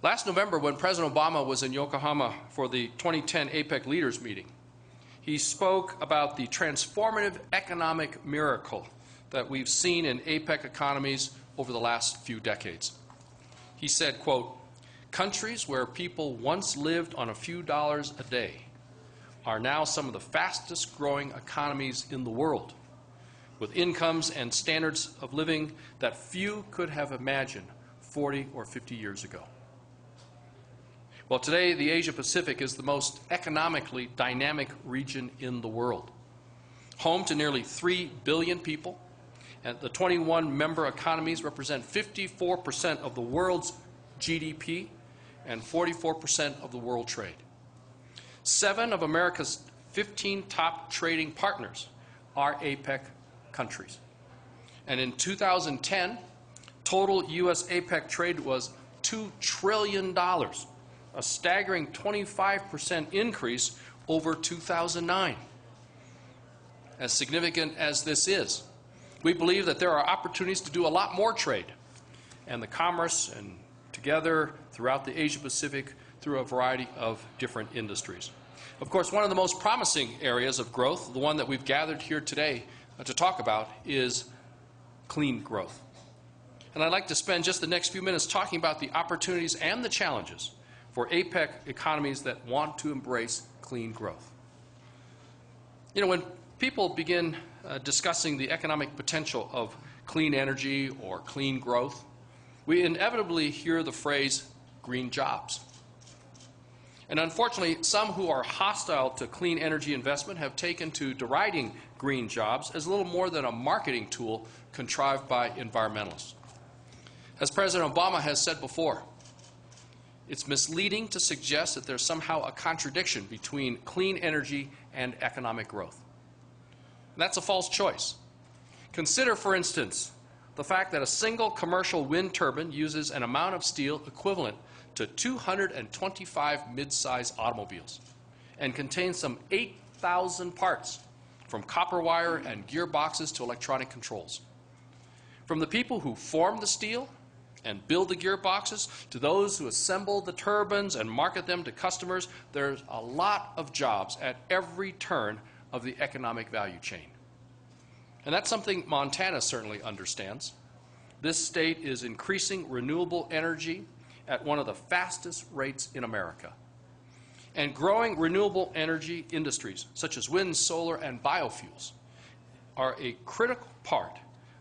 Last November, when President Obama was in Yokohama for the 2010 APEC Leaders Meeting, he spoke about the transformative economic miracle that we've seen in APEC economies over the last few decades. He said, quote, "Countries where people once lived on a few dollars a day are now some of the fastest growing economies in the world, with incomes and standards of living that few could have imagined 40 or 50 years ago." Well, today, the Asia Pacific is the most economically dynamic region in the world, home to nearly 3 billion people, and the 21 member economies represent 54% of the world's GDP and 44% of the world trade. 7 of America's 15 top trading partners are APEC countries. And in 2010, total U.S. APEC trade was $2 trillion, a staggering 25% increase over 2009. As significant as this is, we believe that there are opportunities to do a lot more trade, and the commerce and together throughout the Asia Pacific through a variety of different industries. Of course, one of the most promising areas of growth, the one that we've gathered here today to talk about, is clean growth. And I'd like to spend just the next few minutes talking about the opportunities and the challenges for APEC economies that want to embrace clean growth. You know, when people begin discussing the economic potential of clean energy or clean growth, we inevitably hear the phrase green jobs. And unfortunately, some who are hostile to clean energy investment have taken to deriding green jobs as little more than a marketing tool contrived by environmentalists. As President Obama has said before, it's misleading to suggest that there's somehow a contradiction between clean energy and economic growth. And that's a false choice. Consider, for instance, the fact that a single commercial wind turbine uses an amount of steel equivalent to 225 mid-size automobiles and contains some 8,000 parts, from copper wire and gearboxes to electronic controls. From the people who form the steel and build the gearboxes to those who assemble the turbines and market them to customers, there's a lot of jobs at every turn of the economic value chain. And that's something Montana certainly understands. This state is increasing renewable energy at one of the fastest rates in America. And growing renewable energy industries, such as wind, solar, and biofuels, are a critical part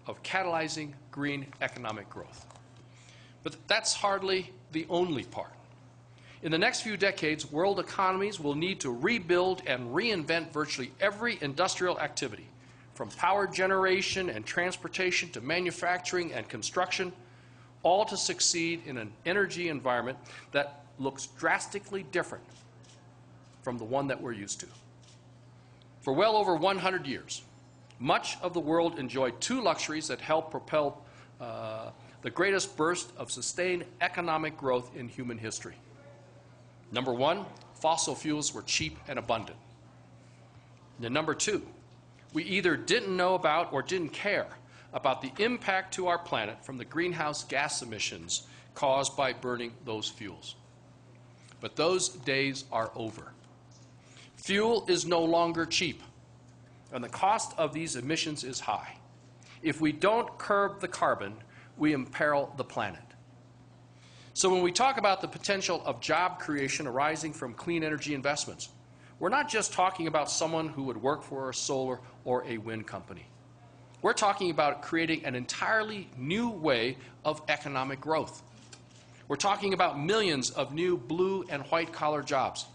of catalyzing green economic growth. But that's hardly the only part. In the next few decades, world economies will need to rebuild and reinvent virtually every industrial activity, from power generation and transportation to manufacturing and construction, all to succeed in an energy environment that looks drastically different from the one that we're used to. For well over 100 years, much of the world enjoyed 2 luxuries that helped propel the greatest burst of sustained economic growth in human history. Number 1, fossil fuels were cheap and abundant. And number 2, we either didn't know about or didn't care about the impact to our planet from the greenhouse gas emissions caused by burning those fuels. But those days are over. Fuel is no longer cheap, and the cost of these emissions is high. If we don't curb the carbon, we imperil the planet. So when we talk about the potential of job creation arising from clean energy investments, we're not just talking about someone who would work for a solar or a wind company. We're talking about creating an entirely new way of economic growth. We're talking about millions of new blue and white collar jobs.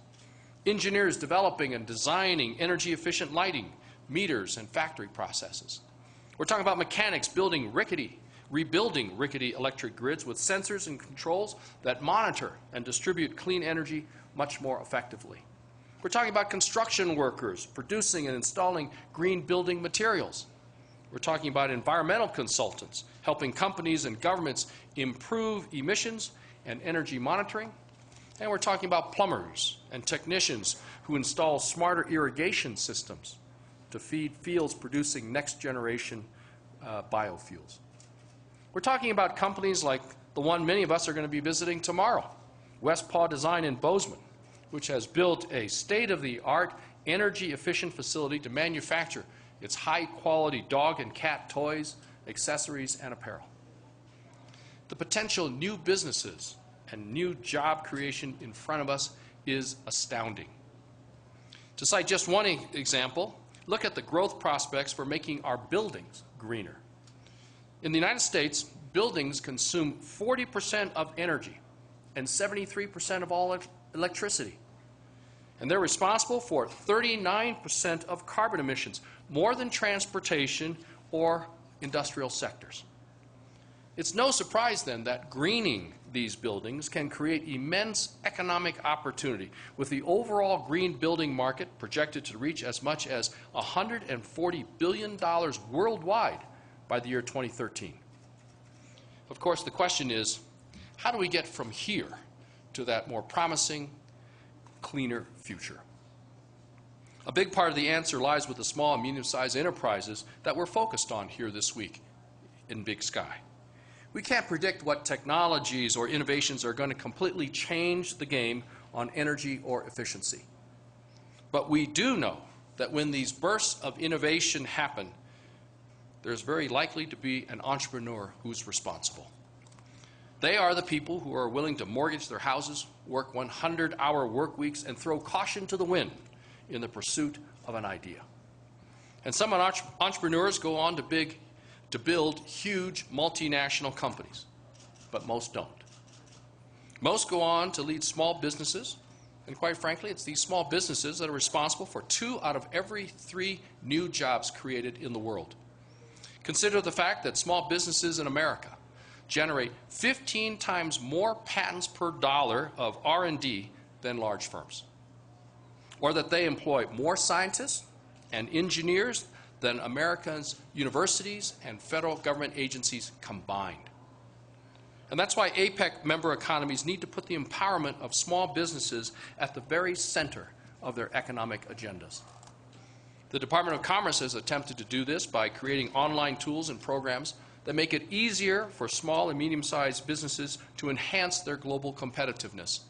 Engineers developing and designing energy efficient lighting, meters, and factory processes. We're talking about mechanics rebuilding rickety electric grids with sensors and controls that monitor and distribute clean energy much more effectively. We're talking about construction workers producing and installing green building materials. We're talking about environmental consultants helping companies and governments improve emissions and energy monitoring. And we're talking about plumbers and technicians who install smarter irrigation systems to feed fields producing next-generation biofuels. We're talking about companies like the one many of us are going to be visiting tomorrow, West Paw Design in Bozeman, which has built a state-of-the-art energy-efficient facility to manufacture its high-quality dog and cat toys, accessories, and apparel. The potential new businesses and new job creation in front of us is astounding. To cite just one example, look at the growth prospects for making our buildings greener. In the United States, buildings consume 40% of energy and 73% of all electricity. And they're responsible for 39% of carbon emissions, more than transportation or industrial sectors. It's no surprise then that greening these buildings can create immense economic opportunity, with the overall green building market projected to reach as much as $140 billion worldwide by the year 2013. Of course, the question is, how do we get from here to that more promising, cleaner future? A big part of the answer lies with the small and medium-sized enterprises that we're focused on here this week in Big Sky. We can't predict what technologies or innovations are going to completely change the game on energy or efficiency. But we do know that when these bursts of innovation happen, there's very likely to be an entrepreneur who's responsible. They are the people who are willing to mortgage their houses, work 100-hour work weeks, and throw caution to the wind in the pursuit of an idea. And some entrepreneurs go on to build huge multinational companies, but most don't. Most go on to lead small businesses, and quite frankly, it's these small businesses that are responsible for 2 out of every 3 new jobs created in the world. Consider the fact that small businesses in America generate 15 times more patents per dollar of R&D than large firms, or that they employ more scientists and engineers than America's universities and federal government agencies combined. And that's why APEC member economies need to put the empowerment of small businesses at the very center of their economic agendas. The Department of Commerce has attempted to do this by creating online tools and programs that make it easier for small and medium-sized businesses to enhance their global competitiveness.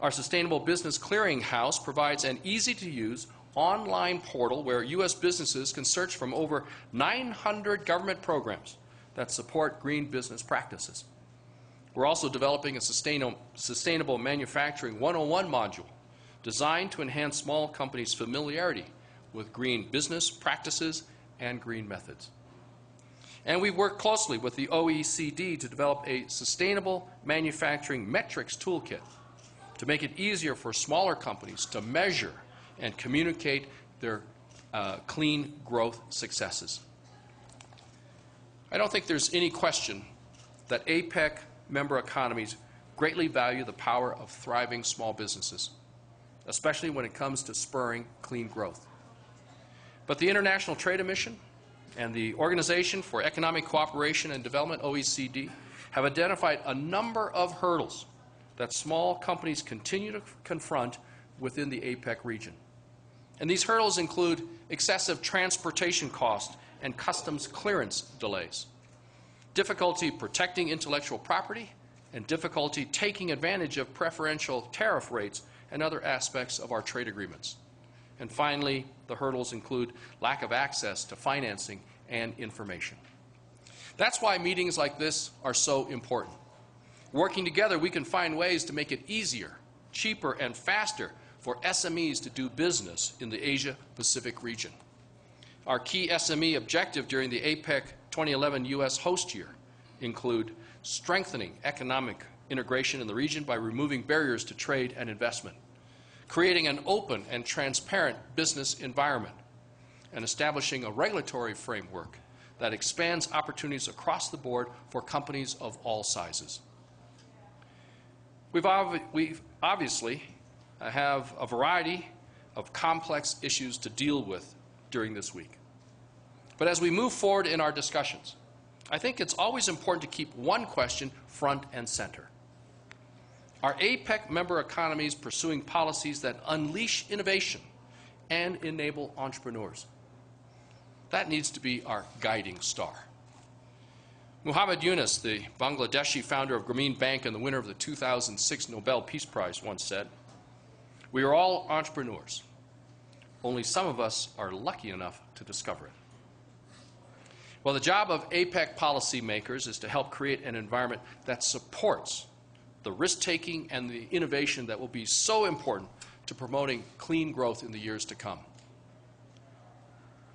Our Sustainable Business Clearinghouse provides an easy-to-use online portal where U.S. businesses can search from over 900 government programs that support green business practices. We're also developing a Sustainable Manufacturing 101 module designed to enhance small companies' familiarity with green business practices and green methods. And we've worked closely with the OECD to develop a Sustainable Manufacturing Metrics Toolkit to make it easier for smaller companies to measure and communicate their clean growth successes. I don't think there's any question that APEC member economies greatly value the power of thriving small businesses, especially when it comes to spurring clean growth. But the International Trade Commission and the Organization for Economic Cooperation and Development, OECD, have identified a number of hurdles that small companies continue to confront within the APEC region. And these hurdles include excessive transportation costs and customs clearance delays, difficulty protecting intellectual property, and difficulty taking advantage of preferential tariff rates and other aspects of our trade agreements. And finally, the hurdles include lack of access to financing and information. That's why meetings like this are so important. Working together, we can find ways to make it easier, cheaper, and faster for SMEs to do business in the Asia-Pacific region. Our key SME objective during the APEC 2011 U.S. host year include strengthening economic integration in the region by removing barriers to trade and investment, creating an open and transparent business environment, and establishing a regulatory framework that expands opportunities across the board for companies of all sizes. We've obviously have a variety of complex issues to deal with during this week. But as we move forward in our discussions, I think it's always important to keep one question front and center. Are APEC member economies pursuing policies that unleash innovation and enable entrepreneurs? That needs to be our guiding star. Muhammad Yunus, the Bangladeshi founder of Grameen Bank and the winner of the 2006 Nobel Peace Prize, once said, "We are all entrepreneurs. Only some of us are lucky enough to discover it." Well, the job of APEC policymakers is to help create an environment that supports the risk-taking and the innovation that will be so important to promoting clean growth in the years to come.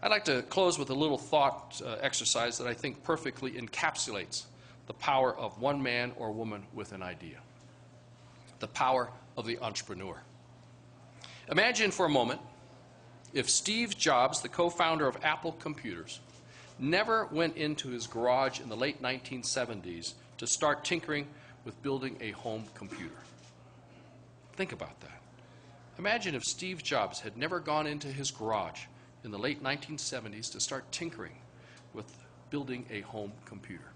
I'd like to close with a little thought exercise that I think perfectly encapsulates the power of one man or woman with an idea, the power of the entrepreneur. Imagine for a moment if Steve Jobs, the co-founder of Apple Computers, never went into his garage in the late 1970s to start tinkering with building a home computer. Think about that. Imagine if Steve Jobs had never gone into his garage in the late 1970s to start tinkering with building a home computer.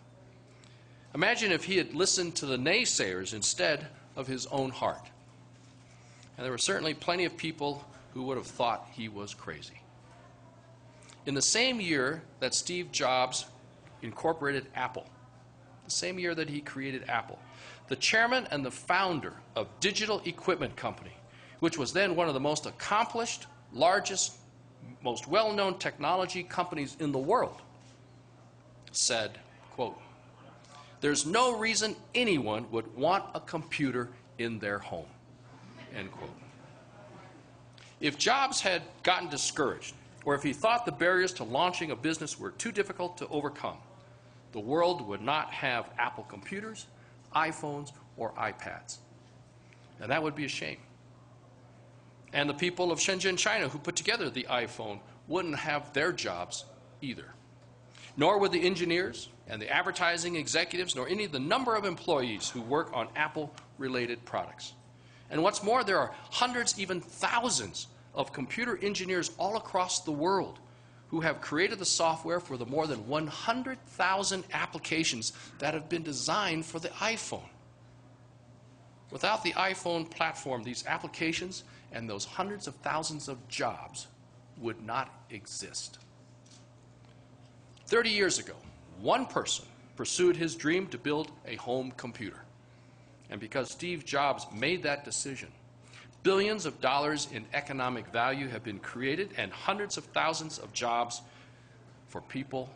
Imagine if he had listened to the naysayers instead of his own heart. And there were certainly plenty of people who would have thought he was crazy. In the same year that Steve Jobs incorporated Apple, the same year that he created Apple, the chairman and the founder of Digital Equipment Company, which was then one of the most accomplished, largest, most well-known technology companies in the world, said, quote, "There's no reason anyone would want a computer in their home," end quote. If Jobs had gotten discouraged, or if he thought the barriers to launching a business were too difficult to overcome, the world would not have Apple computers, iPhones, or iPads. And that would be a shame. And the people of Shenzhen, China, who put together the iPhone, wouldn't have their jobs either. Nor would the engineers and the advertising executives, nor any of the number of employees who work on Apple-related products. And what's more, there are hundreds, even thousands, of computer engineers all across the world who have created the software for the more than 100,000 applications that have been designed for the iPhone. Without the iPhone platform, these applications and those hundreds of thousands of jobs would not exist. 30 years ago, one person pursued his dream to build a home computer. And because Steve Jobs made that decision, billions of dollars in economic value have been created and hundreds of thousands of jobs for people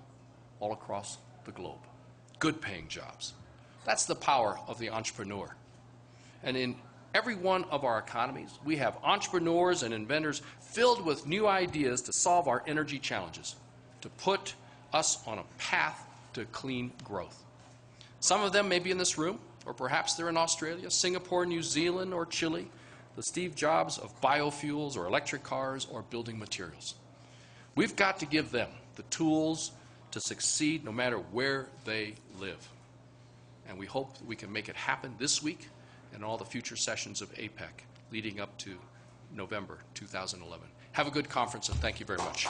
all across the globe. Good-paying jobs. That's the power of the entrepreneur. And in every one of our economies, we have entrepreneurs and inventors filled with new ideas to solve our energy challenges, to put us on a path to clean growth. Some of them may be in this room, or perhaps they're in Australia, Singapore, New Zealand, or Chile, the Steve Jobs of biofuels or electric cars or building materials. We've got to give them the tools to succeed no matter where they live. And we hope that we can make it happen this week and all the future sessions of APEC leading up to November 2011. Have a good conference, and thank you very much.